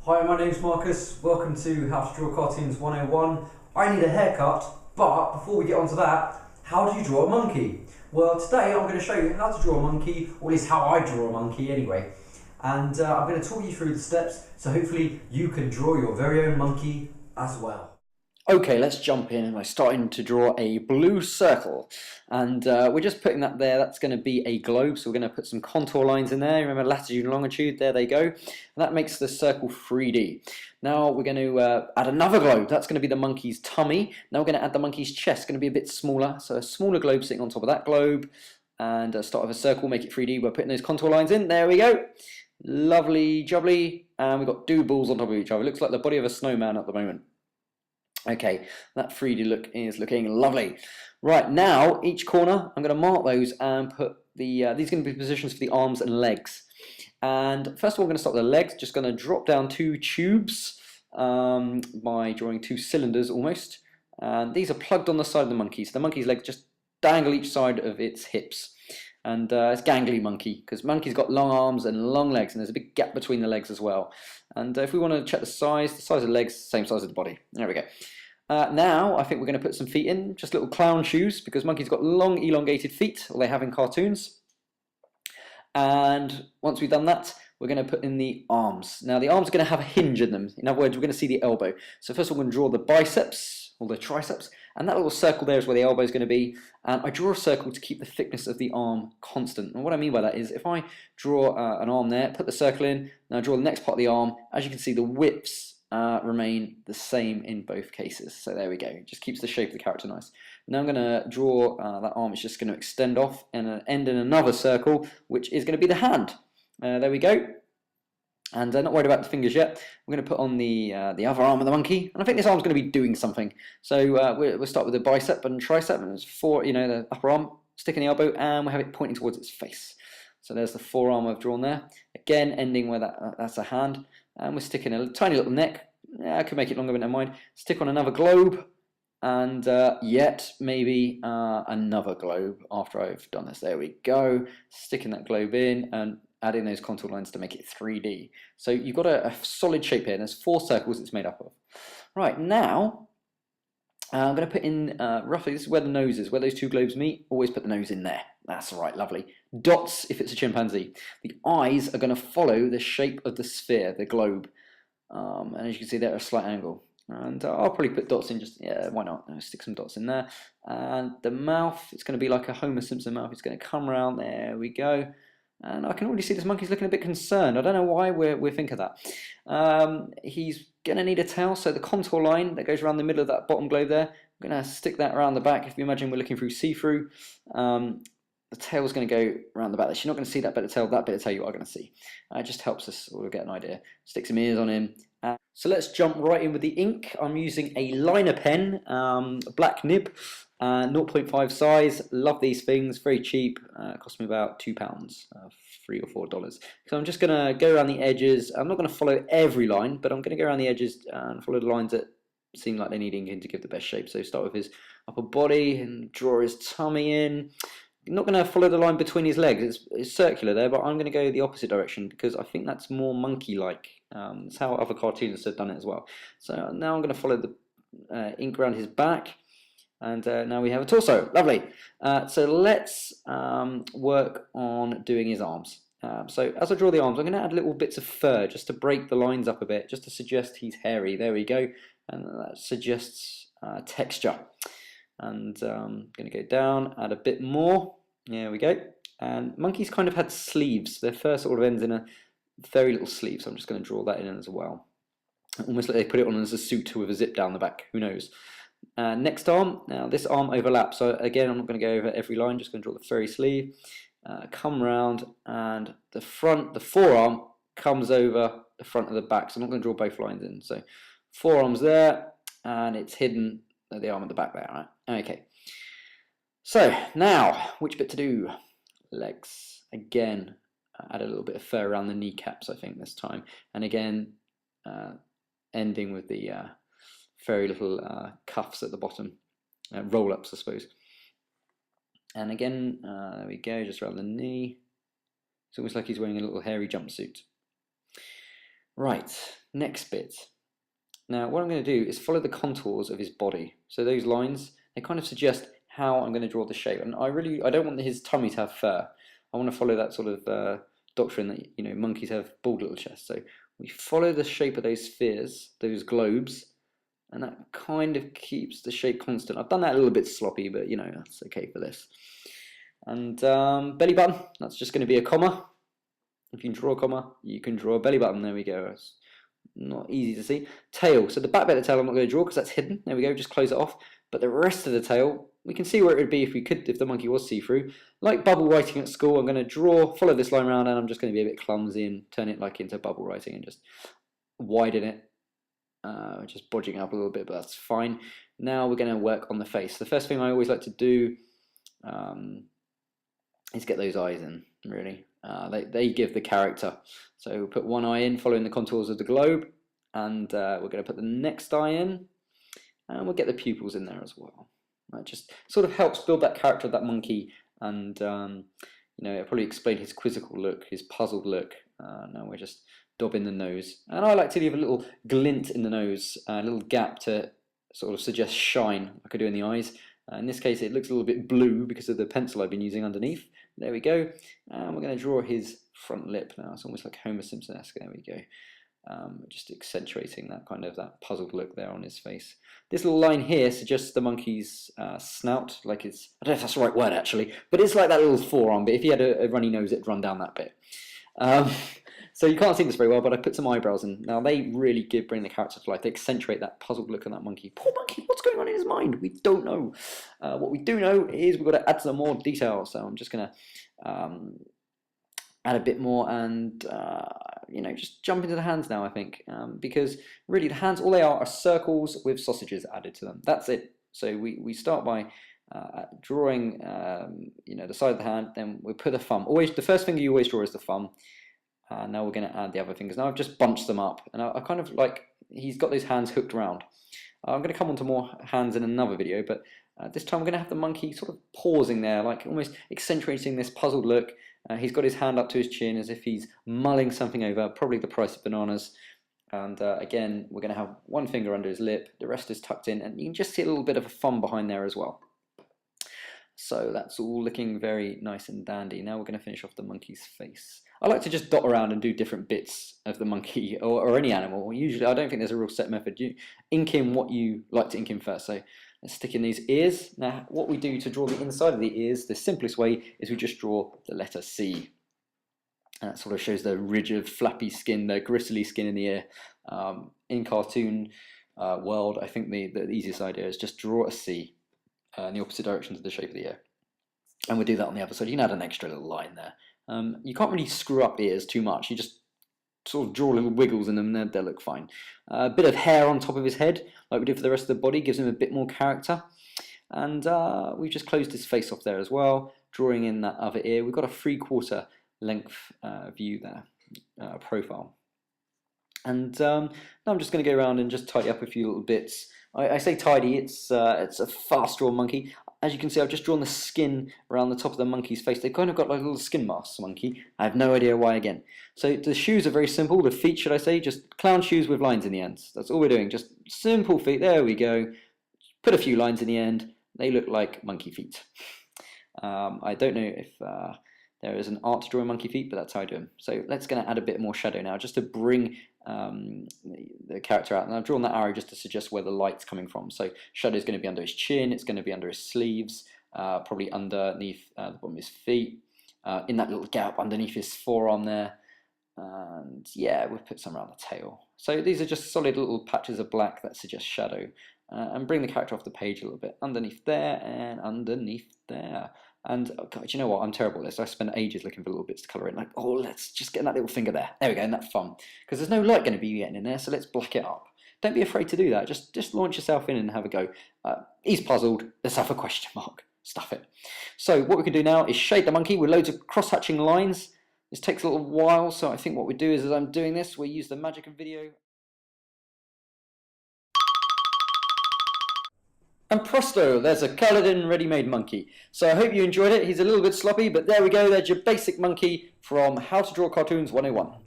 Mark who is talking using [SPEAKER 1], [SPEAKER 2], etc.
[SPEAKER 1] Hi, my name's Marcus. Welcome to How to Draw Cartoons 101. I need a haircut, but before we get on to that, how do you draw a monkey? Well, today I'm going to show you how to draw a monkey, or at least how I draw a monkey anyway. And I'm going to talk you through the steps, so hopefully you can draw your very own monkey as well.
[SPEAKER 2] Okay, let's jump in, and we're starting to draw a blue circle, and we're just putting that there. That's going to be a globe, so we're going to put some contour lines in there. Remember latitude and longitude, there they go, and that makes the circle 3D. Now we're going to add another globe. That's going to be the monkey's tummy. Now we're going to add the monkey's chest. It's going to be a bit smaller, so a smaller globe sitting on top of that globe, and start with a circle, make it 3D. We're putting those contour lines in. There we go. Lovely jubbly, and we've got two balls on top of each other. It looks like the body of a snowman at the moment. Okay, that 3D look is looking lovely. Right, now each corner I'm going to mark those and put the these are going to be positions for the arms and legs. And first of all, I'm going to start with the legs. Just going to drop down two tubes by drawing two cylinders almost. And these are plugged on the side of the monkey. So the monkey's legs just dangle each side of its hips. And it's gangly monkey, because monkey's got long arms and long legs, and there's a big gap between the legs as well. And if we want to check the size of the legs, same size as the body. There we go. Now I think we're going to put some feet in, just little clown shoes, because monkeys got long elongated feet, or they have in cartoons. And once we've done that, we're going to put in the arms. Now the arms are going to have a hinge in them. In other words, we're going to see the elbow. So first of all, we're going to draw the biceps, or the triceps, and that little circle there is where the elbow is going to be. And I draw a circle to keep the thickness of the arm constant. And what I mean by that is, if I draw an arm there, put the circle in, now draw the next part of the arm, as you can see, the widths remain the same in both cases. So there we go. It just keeps the shape of the character nice. Now I'm going to draw that arm. It's just going to extend off and end in another circle, which is going to be the hand. There we go. And not worried about the fingers yet. We're going to put on the other arm of the monkey, and I think this arm's going to be doing something. So we'll start with the bicep and tricep, and it's the upper arm, stick in the elbow, and we'll have it pointing towards its face. So there's the forearm I've drawn there. Again, ending where that's a hand, and we're sticking a tiny little neck. I could make it longer, but never mind. Stick on another globe, and yet maybe another globe after I've done this. There we go. Sticking that globe in and adding those contour lines to make it 3D. So you've got a solid shape here, and there's 4 circles it's made up of. Right, now I'm going to put in roughly, this is where the nose is, where those 2 globes meet. Always put the nose in there. That's right, lovely. Dots if it's a chimpanzee. The eyes are going to follow the shape of the sphere, the globe. And as you can see, they're at a slight angle. And I'll probably put dots in, just, yeah, why not? I'll stick some dots in there. And the mouth, it's going to be like a Homer Simpson mouth. It's going to come around, there we go. And I can already see this monkey's looking a bit concerned. I don't know why we're thinking that. He's going to need a tail, so the contour line that goes around the middle of that bottom globe there, I'm going to stick that around the back. If you imagine we're looking through see-through, the tail's going to go around the back. You're not going to see that bit of tail. That bit of tail you are going to see. It just helps us all get an idea. Stick some ears on him. So let's jump right in with the ink. I'm using a liner pen, black nib, 0.5 size. Love these things, very cheap. Cost me about £2, $3 or $4. So I'm just going to go around the edges. I'm not going to follow every line, but I'm going to go around the edges and follow the lines that seem like they need inking to give the best shape. So start with his upper body and draw his tummy in. I'm not going to follow the line between his legs. It's circular there, but I'm going to go the opposite direction because I think that's more monkey-like. That's how other cartoonists have done it as well. So now I'm going to follow the ink around his back, and now we have a torso. Lovely. So let's work on doing his arms. So as I draw the arms, I'm going to add little bits of fur just to break the lines up a bit, just to suggest he's hairy. There we go, and that suggests texture. And I'm going to go down, add a bit more. There we go. And monkeys kind of had sleeves. Their fur sort of ends in a very little sleeve, so I'm just going to draw that in as well. Almost like they put it on as a suit with a zip down the back. Who knows? Next arm. Now this arm overlaps. So again, I'm not going to go over every line. Just going to draw the furry sleeve. Come round, and the forearm comes over the front of the back. So I'm not going to draw both lines in. So forearm's there, and it's hidden the arm at the back there, right? Okay. So now, which bit to do? Legs. Again, add a little bit of fur around the kneecaps, I think, this time. And again, ending with the very little cuffs at the bottom. Roll-ups, I suppose. And again, there we go, just around the knee. It's almost like he's wearing a little hairy jumpsuit. Right, next bit. Now what I'm going to do is follow the contours of his body. So those lines, they kind of suggest how I'm going to draw the shape. And I don't want his tummy to have fur. I want to follow that sort of doctrine that, you know, monkeys have bald little chests. So we follow the shape of those spheres, those globes, and that kind of keeps the shape constant. I've done that a little bit sloppy, but you know, that's okay for this. And belly button, that's just going to be a comma. If you can draw a comma, you can draw a belly button. There we go. It's not easy to see. Tail, so the back bit of the tail I'm not going to draw because that's hidden. There we go, just close it off. But the rest of the tail, we can see where it would be if the monkey was see-through. Like bubble writing at school, I'm going to follow this line around, and I'm just going to be a bit clumsy and turn it like into bubble writing and just widen it. Just bodging up a little bit, but that's fine. Now we're going to work on the face. The first thing I always like to do is get those eyes in, really. They give the character. So we'll put one eye in following the contours of the globe, and we're going to put the next eye in, and we'll get the pupils in there as well. That just sort of helps build that character of that monkey, and you know, it'll probably explain his quizzical look, his puzzled look. Now we're just daubing the nose, and I like to leave a little glint in the nose, a little gap to sort of suggest shine, like I do in the eyes. In this case, it looks a little bit blue because of the pencil I've been using underneath. There we go. And we're going to draw his front lip now. It's almost like Homer Simpson-esque. There we go. Just accentuating that puzzled look there on his face. This little line here suggests the monkey's snout, like it's, I don't know if that's the right word actually, but it's like that little forearm bit. If he had a runny nose, it'd run down that bit. So you can't see this very well, but I put some eyebrows in. Now they really bring the character to life. They accentuate that puzzled look on that monkey. Poor monkey, what's going on in his mind? We don't know. What we do know is we've got to add some more detail. So I'm just going to add a bit more and you know, just jump into the hands now, I think, because really the hands, all they are circles with sausages added to them. That's it. So we start by drawing you know, the side of the hand, then we put the thumb. Always the first finger you always draw is the thumb. Now we're going to add the other fingers. Now I've just bunched them up, and I kind of like, he's got those hands hooked around. I'm going to come on to more hands in another video, but this time we're going to have the monkey sort of pausing there, like almost accentuating this puzzled look. He's got his hand up to his chin as if he's mulling something over, probably the price of bananas. And again, we're going to have one finger under his lip, the rest is tucked in, and you can just see a little bit of a thumb behind there as well. So that's all looking very nice and dandy. Now we're going to finish off the monkey's face. I like to just dot around and do different bits of the monkey or any animal. Usually, I don't think there's a real set method. You ink in what you like to ink in first. So let's stick in these ears. Now, what we do to draw the inside of the ears, the simplest way is we just draw the letter C. And that sort of shows the ridge of flappy skin, the gristly skin in the ear. In cartoon world, I think the easiest idea is just draw a C in the opposite direction to the shape of the ear. And we'll do that on the other side. You can add an extra little line there. You can't really screw up ears too much. You just sort of draw little wiggles in them and they'll look fine. A bit of hair on top of his head, like we did for the rest of the body, gives him a bit more character. And we've just closed his face off there as well, drawing in that other ear. We've got a 3/4 length view there, profile. And now I'm just going to go around and just tidy up a few little bits. I say tidy, it's a fast drawn monkey. As you can see, I've just drawn the skin around the top of the monkey's face. They've kind of got like little skin masks, monkey. I have no idea why again. So the shoes are very simple. The feet, should I say, just clown shoes with lines in the ends. That's all we're doing, just simple feet. There we go. Put a few lines in the end. They look like monkey feet. I don't know if there is an art to draw monkey feet, but that's how I do them. So let's going to add a bit more shadow now, just to bring the character out. And I've drawn that arrow just to suggest where the light's coming from. So shadow is going to be under his chin, it's going to be under his sleeves, probably underneath the bottom of his feet, in that little gap underneath his forearm there. And yeah, we've put some around the tail. So these are just solid little patches of black that suggest shadow. And bring the character off the page a little bit. Underneath there and underneath there. And oh God, you know what? I'm terrible at this. I spent ages looking for little bits to colour in. Like, oh, let's just get that little finger there. There we go, and that thumb. Because there's no light going to be getting in there, so let's black it up. Don't be afraid to do that. Just launch yourself in and have a go. He's puzzled. Let's have a question mark. Stuff it. So what we can do now is shade the monkey with loads of cross-hatching lines. This takes a little while, so I think what we do is, as I'm doing this, we use the magic of video. And presto, there's a coloured in ready-made monkey. So I hope you enjoyed it. He's a little bit sloppy, but there we go. There's your basic monkey from How to Draw Cartoons 101.